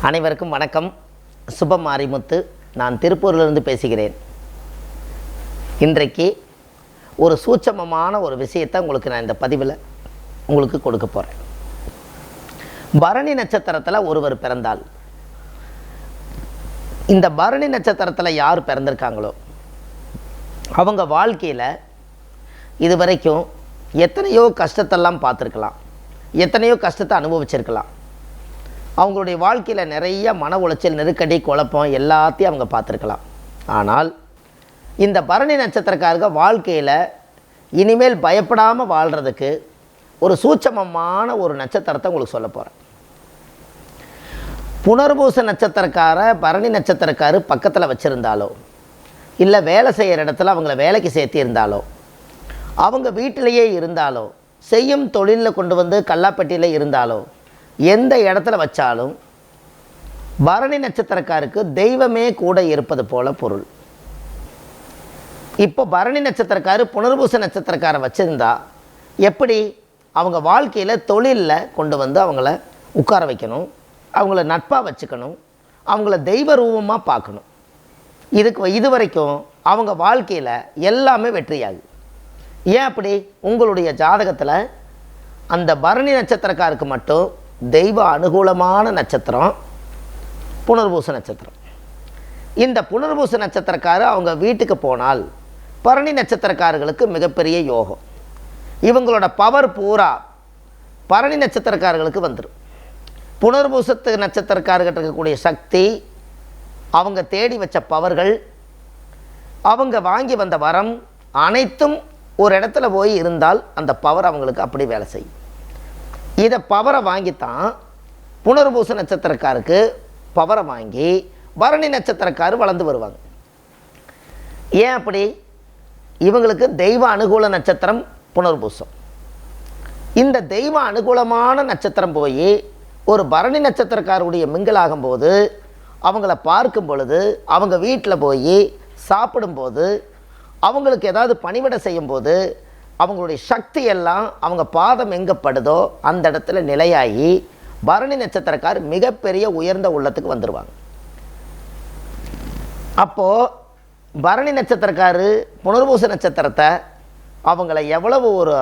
அனைவருக்கும் வணக்கம். சுபமாரிமுத்து. நான் திருப்பூரிலிருந்து பேசுகிறேன். இன்றைக்கு ஒரு சூட்சமமான ஒரு விஷயத்தை உங்களுக்கு நான் இந்த பதிவில் உங்களுக்கு கொடுக்க போகிறேன். பரணி நட்சத்திரத்தில் ஒருவர் பிறந்தால், இந்த பரணி நட்சத்திரத்தில் யார் பிறந்திருக்காங்களோ அவங்க வாழ்க்கையில் இதுவரைக்கும் எத்தனையோ கஷ்டத்தெல்லாம் பார்த்துருக்கலாம், எத்தனையோ கஷ்டத்தை அனுபவிச்சிருக்கலாம். அவங்களுடைய வாழ்க்கையில் நிறைய மன உளைச்சல், நெருக்கடி, குழப்பம் எல்லாத்தையும் அவங்க பார்த்துருக்கலாம். ஆனால் இந்த பரணி நட்சத்திரக்காரங்க வாழ்க்கையில் இனிமேல் பயப்படாமல் வாழ்கிறதுக்கு ஒரு சூட்சமமான ஒரு நட்சத்திரத்தை உங்களுக்கு சொல்ல போகிறேன். புனர்பூச நட்சத்திரக்கார பரணி நட்சத்திரக்காரு பக்கத்தில் வச்சுருந்தாலோ, இல்லை வேலை செய்கிற இடத்துல அவங்கள வேலைக்கு சேர்த்திருந்தாலோ, அவங்க வீட்டிலையே இருந்தாலோ, செய்யும் தொழிலில் கொண்டு வந்து கல்லாப்பட்டியில் இருந்தாலோ, எந்த இடத்துல வச்சாலும் பரணி நட்சத்திரக்காருக்கு தெய்வமே கூட இருப்பது போல பொருள். இப்போ பரணி நட்சத்திரக்காரு புனர்பூச நட்சத்திரக்காரை வச்சுருந்தா எப்படி அவங்க வாழ்க்கையில் தொழிலில் கொண்டு வந்து அவங்கள உட்கார வைக்கணும், அவங்கள நட்பாக வச்சுக்கணும், அவங்கள தெய்வ ரூபமாக பார்க்கணும். இது வரைக்கும் அவங்க வாழ்க்கையில் எல்லாமே வெற்றியாகும். ஏன் அப்படி? உங்களுடைய ஜாதகத்தில் அந்த பரணி நட்சத்திரக்காருக்கு மட்டும் தெய்வ அனுகூலமான நட்சத்திரம் புனர்பூச நட்சத்திரம். இந்த புனர்பூச நட்சத்திரக்காரர் அவங்க வீட்டுக்கு போனால் பரணி நட்சத்திரக்காரர்களுக்கு மிகப்பெரிய யோகம். இவங்களோட பவர் பூரா பரணி நட்சத்திரக்காரர்களுக்கு வந்துடும். புனர்பூசத்து நட்சத்திரக்காரர்கிட்ட இருக்கக்கூடிய சக்தி, அவங்க தேடி வச்ச பவர்கள், அவங்க வாங்கி வந்த வரம் அனைத்தும் ஒரு இடத்துல போய் இருந்தால் அந்த பவர் அவங்களுக்கு அப்படி வேலை செய்யும். இதை பவரை வாங்கித்தான் புனர்பூச நட்சத்திரக்காருக்கு பவரை வாங்கி பரணி நட்சத்திரக்காரு வளர்ந்து வருவாங்க. ஏன் அப்படி? இவங்களுக்கு தெய்வ அனுகூல நட்சத்திரம் புனர்பூசம். இந்த தெய்வ அனுகூலமான நட்சத்திரம் போய் ஒரு பரணி நட்சத்திரக்காருடைய மிங்கிலாகும்போது, அவங்கள பார்க்கும் பொழுது, அவங்க வீட்டில் போய் சாப்பிடும்போது, அவங்களுக்கு ஏதாவது பணிவிடை செய்யும்போது அவங்களுடைய சக்தி எல்லாம் அவங்க பாதம் எங்கே படுதோ அந்த இடத்துல நிலையாகி பரணி நட்சத்திரக்கார் மிகப்பெரிய உயர்ந்த உள்ளத்துக்கு வந்துடுவாங்க. அப்போது பரணி நட்சத்திரக்காரு புனர்பூச நட்சத்திரத்தை அவங்கள எவ்வளவு ஒரு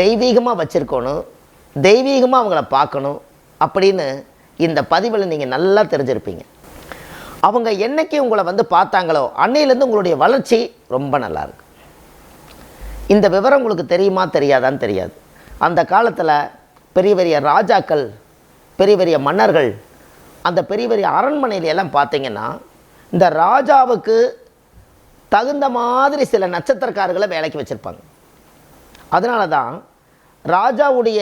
தெய்வீகமாக வச்சுருக்கணும், தெய்வீகமாக அவங்கள பார்க்கணும் அப்படின்னு இந்த பதிவில் நீங்கள் நல்லா தெரிஞ்சிருப்பீங்க. அவங்க என்றைக்கு உங்களை வந்து பார்த்தாங்களோ அன்னையிலேருந்து உங்களுடைய வளர்ச்சி ரொம்ப நல்லாயிருக்கு. இந்த விவரம் உங்களுக்கு தெரியுமா தெரியாதான்னு தெரியாது. அந்த காலத்தில் பெரிய பெரிய ராஜாக்கள், பெரிய பெரிய மன்னர்கள், அந்த பெரிய பெரிய அரண்மனையிலெல்லாம் பார்த்தீங்கன்னா இந்த ராஜாவுக்கு தகுந்த மாதிரி சில நட்சத்திரக்காரர்களை வேலைக்கு வச்சுருப்பாங்க. அதனால தான் ராஜாவுடைய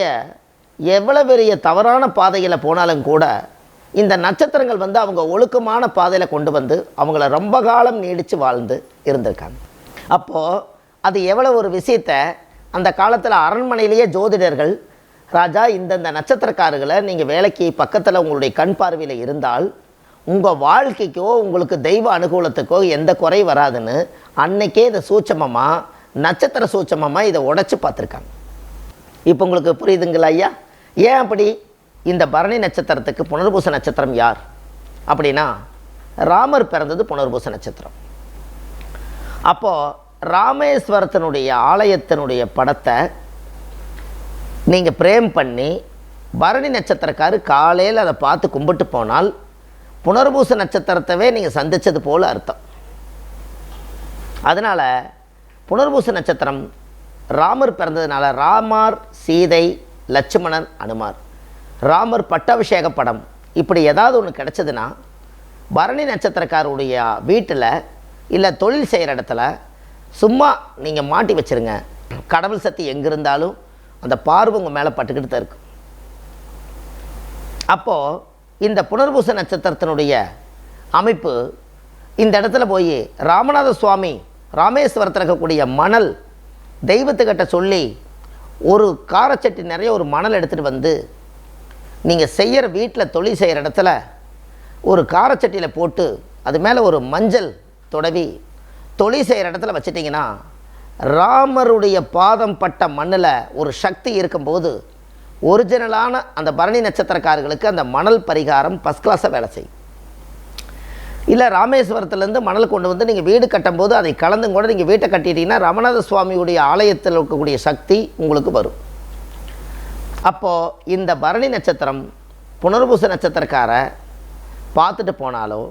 எவ்வளோ பெரிய தவறான பாதையில் போனாலும் கூட இந்த நட்சத்திரங்கள் வந்து அவங்க ஒழுக்கமான பாதையில் கொண்டு வந்து அவங்கள ரொம்ப காலம் நீடித்து வாழ்ந்து இருந்திருக்காங்க. அப்போது அது எவ்வளோ ஒரு விஷயத்தை அந்த காலத்தில் அரண்மனையிலேயே ஜோதிடர்கள், ராஜா இந்தந்த நட்சத்திரக்காரர்களை நீங்கள் வேலைக்கு பக்கத்தில் உங்களுடைய கண் பார்வையில் இருந்தால் உங்கள் வாழ்க்கைக்கோ உங்களுக்கு தெய்வ அனுகூலத்துக்கோ எந்த குறை வராதுன்னு அன்னைக்கே இதை சூட்சமமாக, நட்சத்திர சூட்சமமாக இதை உடைச்சி பார்த்துருக்காங்க. இப்போ உங்களுக்கு புரியுதுங்களா ஐயா? ஏன் அப்படி? இந்த பரணி நட்சத்திரத்துக்கு புனர்பூச நட்சத்திரம் யார் அப்படின்னா, ராமர் பிறந்தது புனர்பூச நட்சத்திரம். அப்போது ராமேஸ்வரத்தினுடைய ஆலயத்தினுடைய படத்தை நீங்கள் பிரேம் பண்ணி பரணி நட்சத்திரக்காரு காலையில் அதை பார்த்து கும்பிட்டு போனால் புனர்பூச நட்சத்திரத்தவே நீங்கள் சந்தித்தது போல் அர்த்தம். அதனால் புனர்பூச நட்சத்திரம் ராமர் பிறந்ததுனால ராமர், சீதை, லட்சுமணன், அனுமார், ராமர் பட்டாபிஷேக படம் இப்படி ஏதாவது ஒன்று கிடச்சதுன்னா பரணி நட்சத்திரக்காருடைய வீட்டில் இல்லை தொழில் செய்கிற இடத்துல சும்மா நீங்கள் மாட்டி வச்சுருங்க. கடவுள் சக்தி எங்கே இருந்தாலும் அந்த பார்வை உங்கள் மேலே பட்டுக்கிட்டு தான் இருக்கும். அப்போது இந்த புனர்பூச நட்சத்திரத்தினுடைய அமைப்பு இந்த இடத்துல போய் ராமநாத சுவாமி ராமேஸ்வரத்தில் இருக்கக்கூடிய மணல் தெய்வத்துக்கிட்ட சொல்லி ஒரு காரச்சட்டி நிறைய ஒரு மணல் எடுத்துகிட்டு வந்து நீங்கள் செய்கிற வீட்டில் தொழில் செய்கிற இடத்துல ஒரு காரச்சட்டியில் போட்டு அது மேலே ஒரு மஞ்சள் தொடவி தொழில் செய்கிற இடத்துல வச்சிட்டிங்கன்னா ராமருடைய பாதம் பட்ட மண்ணில் ஒரு சக்தி இருக்கும்போது ஒரிஜினலான அந்த பரணி நட்சத்திரக்காரர்களுக்கு அந்த மணல் பரிகாரம் ஃபஸ்ட் கிளாஸாக வேலை செய்யும். இல்லை ராமேஸ்வரத்துலேருந்து மணல் கொண்டு வந்து நீங்கள் வீடு கட்டும்போது அதை கலந்தும் கூட நீங்கள் வீட்டை கட்டிட்டீங்கன்னா ரமணாத சுவாமியுடைய ஆலயத்தில் இருக்கக்கூடிய சக்தி உங்களுக்கு வரும். அப்போது இந்த பரணி நட்சத்திரம் புனர்பூச நட்சத்திரக்கார பார்த்துட்டு போனாலோ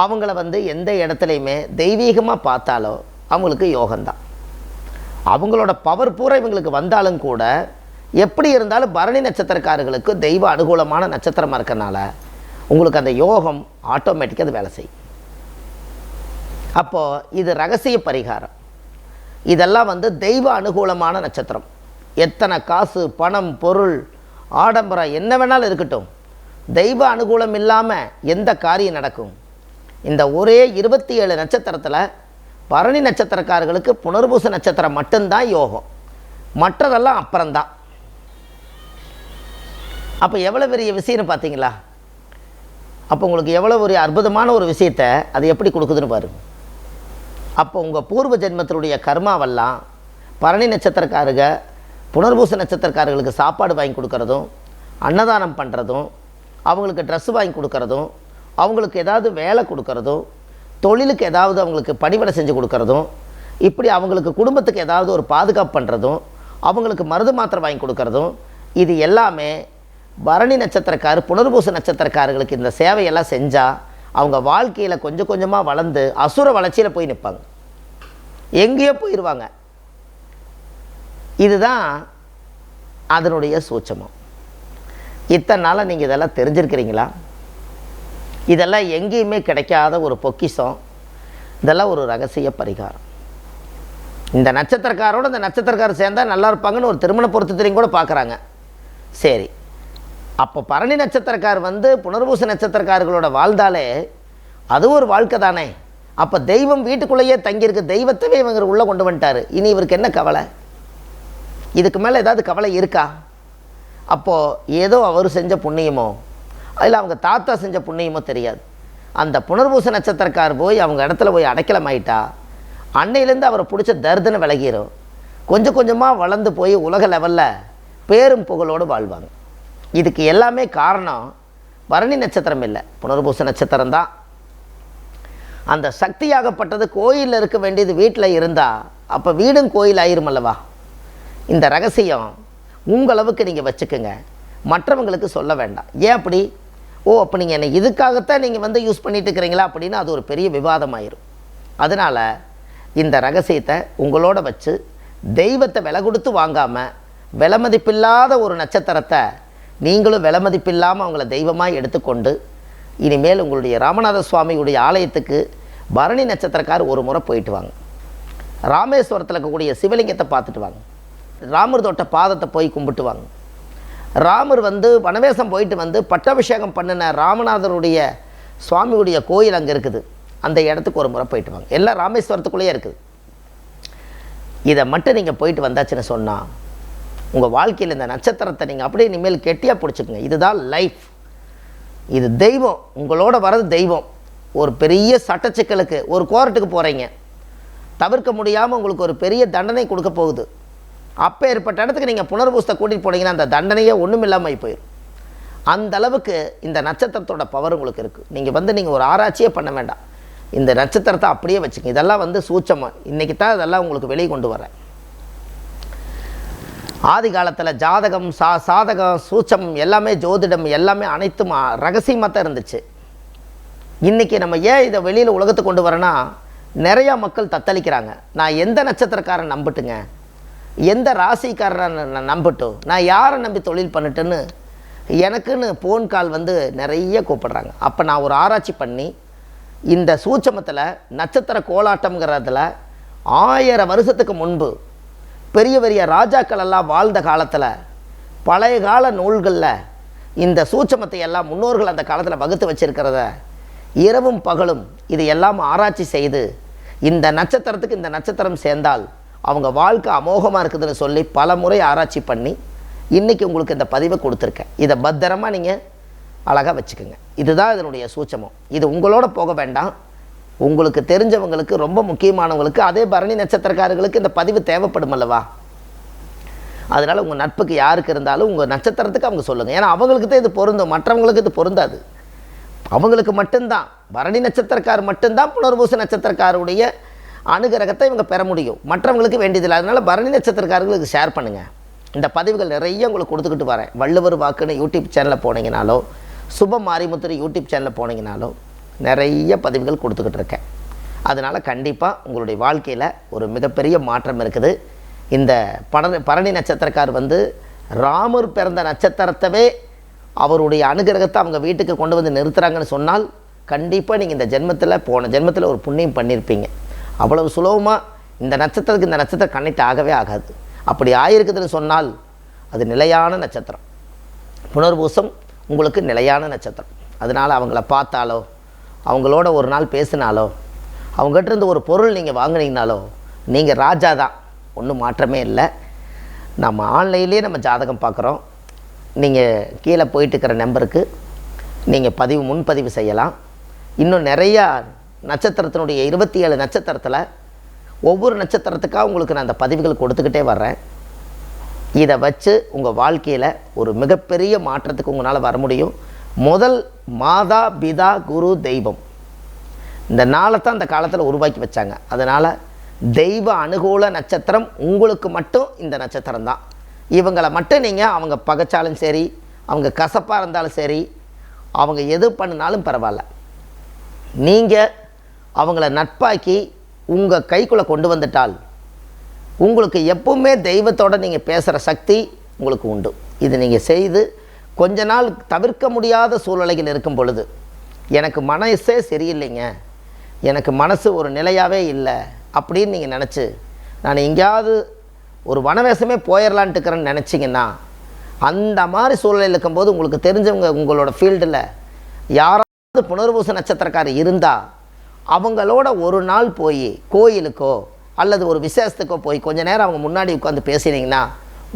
அவங்கள வந்து எந்த இடத்துலையுமே தெய்வீகமாக பார்த்தாலோ அவங்களுக்கு யோகம்தான். அவங்களோட பவர் பூரா இவங்களுக்கு வந்தாலும் கூட எப்படி இருந்தாலும் பரணி நட்சத்திரக்காரர்களுக்கு தெய்வ அனுகூலமான நட்சத்திரமாக இருக்கறனால உங்களுக்கு அந்த யோகம் ஆட்டோமேட்டிக்காக அது வேலை செய்யும். அப்போது இது ரகசிய பரிகாரம். இதெல்லாம் வந்து தெய்வ அனுகூலமான நட்சத்திரம். எத்தனை காசு பணம் பொருள் ஆடம்பரம் என்ன வேணாலும் இருக்கட்டும், தெய்வ அனுகூலம் இல்லாமல் எந்த காரியம் நடக்கும்? இந்த ஒரே 27 நட்சத்திரத்தில் பரணி நட்சத்திரக்காரர்களுக்கு புனர்பூச நட்சத்திரம் மட்டும்தான் யோகம், மற்றதெல்லாம் அப்புறம்தான். அப்போ எவ்வளோ பெரிய விஷயம்னு பார்த்தீங்களா? அப்போ உங்களுக்கு எவ்வளோ ஒரு அற்புதமான ஒரு விஷயத்தை அது எப்படி கொடுக்குதுன்னு பாருங்க. அப்போ உங்கள் பூர்வ ஜென்மத்தினுடைய கர்மாவெல்லாம் பரணி நட்சத்திரக்காரங்க புனர்பூச நட்சத்திரக்காரர்களுக்கு சாப்பாடு வாங்கி கொடுக்கறதும், அன்னதானம் பண்ணுறதும், அவங்களுக்கு ட்ரெஸ்ஸு வாங்கி கொடுக்கறதும், அவங்களுக்கு ஏதாவது வேலை கொடுக்கறதும், தொழிலுக்கு ஏதாவது அவங்களுக்கு பணிவிடை செஞ்சு கொடுக்கறதும், இப்படி அவங்களுக்கு குடும்பத்துக்கு ஏதாவது ஒரு பாதுகாப்பு பண்ணுறதும், அவங்களுக்கு மருந்து மாத்திரை வாங்கி கொடுக்கறதும், இது எல்லாமே பரணி நட்சத்திரக்காரர் புனர்பூச நட்சத்திரக்காரர்களுக்கு இந்த சேவையெல்லாம் செஞ்சால் அவங்க வாழ்க்கையில் கொஞ்சம் கொஞ்சமாக வளர்ந்து அசுர வளர்ச்சியில் போய் நிற்பாங்க, எங்கேயோ போயிடுவாங்க. இதுதான் அதனுடைய சூட்சமம். இத்தனை நாளாக நீங்கள் இதெல்லாம் தெரிஞ்சிருக்கிறீங்களா? இதெல்லாம் எங்கேயுமே கிடைக்காத ஒரு பொக்கிஷம். இதெல்லாம் ஒரு ரகசிய பரிகாரம். இந்த நட்சத்திரக்காரோடு இந்த நட்சத்திரக்காரர் சேர்ந்தால் நல்லா இருப்பாங்கன்னு ஒரு திருமண பொருத்தத்திலையும் கூட பார்க்குறாங்க. சரி, அப்போ பரணி நட்சத்திரக்கார் வந்து புனர்பூச நட்சத்திரக்காரர்களோட வாழ்ந்தாலே அது ஒரு வாழ்க்கை தானே. அப்போ தெய்வம் வீட்டுக்குள்ளேயே தங்கியிருக்கு, தெய்வத்தவே இவங்க உள்ளே கொண்டு வந்துட்டார். இனி இவருக்கு என்ன கவலை? இதுக்கு மேலே ஏதாவது கவலை இருக்கா? அப்போது ஏதோ அவர் செஞ்ச புண்ணியமோ இல்லை அவங்க தாத்தா செஞ்ச புண்ணியமோ தெரியாது, அந்த புனர்பூச நட்சத்திரக்கார் போய் அவங்க இடத்துல போய் அடைக்கலமாயிட்டா அன்னையிலேருந்து அவரை பிடிச்ச தர்தனை விலகிரும். கொஞ்சம் கொஞ்சமாக வளர்ந்து போய் உலக லெவலில் பேரும் புகழோடு வாழ்வாங்க. இதுக்கு எல்லாமே காரணம் பரணி நட்சத்திரம் இல்லை, புனர்பூச நட்சத்திரம் தான். அந்த சக்தியாகப்பட்டது கோயிலில் இருக்க வேண்டியது வீட்டில் இருந்தால் அப்போ வீடும் கோயில் ஆயிரும் அல்லவா? இந்த ரகசியம் உங்களவுக்கு நீங்கள் வச்சுக்கோங்க, மற்றவங்களுக்கு சொல்ல வேண்டாம். ஏன் அப்படி? ஓ, அப்போ நீங்கள் என்னை இதுக்காகத்தான் நீங்கள் வந்து யூஸ் பண்ணிட்டு இருக்கிறீங்களா அப்படின்னு அது ஒரு பெரிய விவாதமாயிரும். அதனால் இந்த ரகசியத்தை உங்களோட வச்சு தெய்வத்தை விலை கொடுத்து வாங்காமல் விலை மதிப்பில்லாத ஒரு நட்சத்திரத்தை நீங்களும் விலை மதிப்பில்லாமல் அவங்கள தெய்வமாக எடுத்துக்கொண்டு இனிமேல் உங்களுடைய ராமநாத சுவாமியுடைய ஆலயத்துக்கு பரணி நட்சத்திரக்கார் ஒரு முறை போயிட்டு வாங்க. ராமேஸ்வரத்தில் இருக்கக்கூடிய சிவலிங்கத்தை பார்த்துட்டு வாங்க. ராமர் தொட்ட பாதத்தை போய் கும்பிட்டு வாங்க. ராமர் வந்து வனவேசம் போயிட்டு வந்து பட்டாபிஷேகம் பண்ணின ராமநாதருடைய சுவாமியுடைய கோயில் அங்கே இருக்குது, அந்த இடத்துக்கு ஒரு முறை போயிட்டு வாங்க. எல்லாம் ராமேஸ்வரத்துக்குள்ளேயே இருக்குது. இதை மட்டும் நீங்கள் போயிட்டு வந்தாச்சுன்னு சொன்னால் உங்கள் வாழ்க்கையில் இந்த நட்சத்திரத்தை நீங்கள் அப்படியே இனிமேல் கெட்டியாக பிடிச்சிக்கோங்க. இதுதான் லைஃப், இது தெய்வம், உங்களோட வர்றது தெய்வம். ஒரு பெரிய சட்டச்சிக்கலுக்கு ஒரு கோர்ட்டுக்கு போகிறீங்க, தவிர்க்க முடியாமல் உங்களுக்கு ஒரு பெரிய தண்டனை கொடுக்க போகுது. அப்போ ஏற்பட்ட இடத்துக்கு நீங்கள் புனர்பூசத்தை கூட்டிகிட்டு போனீங்கன்னா அந்த தண்டனையே ஒன்றும் இல்லாமல் போயிடும். அந்த அளவுக்கு இந்த நட்சத்திரத்தோட பவர் உங்களுக்கு இருக்குது. நீங்கள் ஒரு ஆராய்ச்சியே பண்ண வேண்டாம், இந்த நட்சத்திரத்தை அப்படியே வச்சுக்கோங்க. இதெல்லாம் வந்து சூட்சமாக இன்றைக்கி தான் இதெல்லாம் உங்களுக்கு வெளியே கொண்டு வரேன். ஆதி காலத்தில் ஜாதகம் சாதகம் சூட்சம் எல்லாமே ஜோதிடம் எல்லாமே அனைத்தும் ரகசியமாக தான் இருந்துச்சு. இன்றைக்கி நம்ம ஏன் இதை வெளியில் உலகத்துக்கு கொண்டு வரேன்னா நிறையா மக்கள் தத்தளிக்கிறாங்க. நான் எந்த நட்சத்திரக்காரன் நம்பட்டுங்க, எந்த ராசிக்காரனை நான் நம்பட்டும், நான் யாரை நம்பி தொழில் பண்ணிட்டுன்னு எனக்குன்னு ஃபோன் கால் வந்து நிறைய கூப்பிடுறாங்க. அப்போ நான் ஒரு ஆராய்ச்சி பண்ணி இந்த சூட்சமத்தில் நட்சத்திர கோலாட்டம்ங்கிறதுல 1000 வருஷத்துக்கு முன்பு பெரிய பெரிய ராஜாக்கள் எல்லாம் வாழ்ந்த காலத்தில் பழைய கால நூல்களில் இந்த சூட்சமத்தை எல்லாம் முன்னோர்கள் அந்த காலத்தில் வகுத்து வச்சுருக்கிறத இரவும் பகலும் இது எல்லாம் ஆராய்ச்சி செய்து இந்த நட்சத்திரத்துக்கு இந்த நட்சத்திரம் சேர்ந்தால் அவங்க வாழ்க்கை அமோகமாக இருக்குதுன்னு சொல்லி பல முறை ஆராய்ச்சி பண்ணி இன்றைக்கி உங்களுக்கு இந்த பதிவை கொடுத்துருக்கேன். இதை பத்திரமாக நீங்கள் அழகாக வச்சுக்கோங்க. இதுதான் இதனுடைய சூட்சமம். இது உங்களோட போக வேண்டாம், உங்களுக்கு தெரிஞ்சவங்களுக்கு ரொம்ப முக்கியமானவங்களுக்கு அதே பரணி நட்சத்திரக்காரர்களுக்கு இந்த பதிவு தேவைப்படும் அல்லவா? அதனால் உங்கள் நட்புக்கு யாருக்கு இருந்தாலும் உங்கள் நட்சத்திரத்துக்கு அவங்க சொல்லுங்கள். ஏன்னா அவங்களுக்கு தான் இது பொருந்தும், மற்றவங்களுக்கு இது பொருந்தாது. அவங்களுக்கு மட்டும்தான், பரணி நட்சத்திரக்கார் மட்டும்தான் புனர்பூச நட்சத்திரக்காருடைய அனுகிரகத்தை இவங்க பெற முடியும், மற்றவங்களுக்கு வேண்டியதில்லை. அதனால் பரணி நட்சத்திரக்காரர்களுக்கு ஷேர் பண்ணுங்கள். இந்த பதிவுகள் நிறைய உங்களுக்கு கொடுத்துக்கிட்டு வரேன். வள்ளுவர் வாக்குன்னு யூடியூப் சேனலில் போனீங்கனாலோ, சுப மாரிமுத்து யூடியூப் சேனலில் போனீங்கனாலோ நிறைய பதிவுகள் கொடுத்துக்கிட்டு இருக்கேன். அதனால் கண்டிப்பாக உங்களுடைய வாழ்க்கையில் ஒரு மிகப்பெரிய மாற்றம் இருக்குது. இந்த பரணி நட்சத்திரக்கார் ராமர் பிறந்த நட்சத்திரத்தவே அவருடைய அனுகிரகத்தை அவங்க வீட்டுக்கு கொண்டு வந்து நிறுத்துகிறாங்கன்னு சொன்னால் கண்டிப்பாக நீங்கள் இந்த ஜென்மத்தில் போன ஜென்மத்தில் ஒரு புண்ணியம் பண்ணியிருப்பீங்க. அவ்வளவு சுலபமாக இந்த நட்சத்திரத்துக்கு இந்த நட்சத்திரம் கனெக்ட் ஆகவே ஆகாது. அப்படி ஆயிருக்குதுன்னு சொன்னால் அது நிலையான நட்சத்திரம். புனர்பூசம் உங்களுக்கு நிலையான நட்சத்திரம். அதனால் அவங்கள பார்த்தாலோ, அவங்களோட ஒரு நாள் பேசினாலோ, அவங்ககிட்ட இருந்து ஒரு பொருள் நீங்கள் வாங்கினீங்கனாலோ நீங்கள் ராஜா தான், ஒன்றும் மாற்றமே இல்லை. நம்ம ஆன்லைன்லேயே நம்ம ஜாதகம் பார்க்குறோம். நீங்கள் கீழே போயிட்டுருக்கிற நம்பருக்கு நீங்கள் முன்பதிவு செய்யலாம். இன்னும் நிறையா நட்சத்திரத்தினுடைய 27 நட்சத்திரத்தில் ஒவ்வொரு நட்சத்திரத்துக்காக உங்களுக்கு நான் அந்த பதிவுகள் கொடுத்துக்கிட்டே வர்றேன். இதை வச்சு உங்கள் வாழ்க்கையில் ஒரு மிகப்பெரிய மாற்றத்துக்கு உங்களால் வர முடியும். முதல் மாதா பிதா குரு தெய்வம் இந்த நாளை தான் அந்த காலத்தில் உருவாக்கி வச்சாங்க. அதனால் தெய்வ அனுகூல நட்சத்திரம் உங்களுக்கு மட்டும் இந்த நட்சத்திரம் தான். இவங்களை மட்டும் நீங்கள் அவங்க பகைச்சாலும் சரி, அவங்க கசப்பாக இருந்தாலும் சரி, அவங்க எது பண்ணினாலும் பரவாயில்ல, நீங்கள் அவங்கள நட்பாக்கி உங்கள் கைக்குள்ளே கொண்டு வந்துட்டால் உங்களுக்கு எப்பவுமே தெய்வத்தோடு நீங்கள் பேசுகிற சக்தி உங்களுக்கு உண்டு. இது நீங்கள் செய்து கொஞ்ச நாள் தவிர்க்க முடியாத சூழ்நிலைகள் இருக்கும் பொழுது, எனக்கு மனசே சரியில்லைங்க, எனக்கு மனசு ஒரு நிலையாகவே இல்லை அப்படின்னு நீங்கள் நினச்சி நான் எங்கேயாவது ஒரு வனவேசமே போயிடலான்ட்டு இருக்கிறேன்னு நினச்சிங்கன்னா, அந்த மாதிரி சூழ்நிலையில் இருக்கும்போது உங்களுக்கு தெரிஞ்சவங்க உங்களோட ஃபீல்டில் யாராவது புனர்பூச நட்சத்திரக்காரர் இருந்தால் அவங்களோட ஒரு நாள் போய் கோயிலுக்கோ அல்லது ஒரு விசேஷத்துக்கோ போய் கொஞ்ச நேரம் அவங்க முன்னாடி உட்காந்து பேசினீங்கன்னா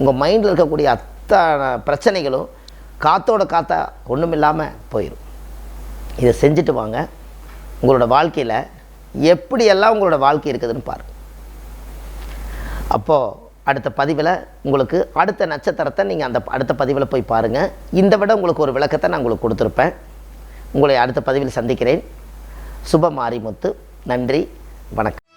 உங்கள் மைண்டில் இருக்கக்கூடிய அத்தனை பிரச்சனைகளும் காற்றோட காற்றா ஒன்றும் இல்லாமல் போயிடும். இதை செஞ்சுட்டு வாங்க. உங்களோட வாழ்க்கையில் எப்படியெல்லாம் உங்களோட வாழ்க்கை இருக்குதுன்னு பாருங்கள். அப்போது அடுத்த பதிவில் உங்களுக்கு அடுத்த நட்சத்திரத்தை நீங்கள் அந்த அடுத்த பதிவில் போய் பாருங்கள். இந்த விட உங்களுக்கு ஒரு விளக்கத்தை நான் உங்களுக்கு கொடுத்துருப்பேன். உங்களை அடுத்த பதிவில் சந்திக்கிறேன். சுப மாரிமுத்து. நன்றி, வணக்கம்.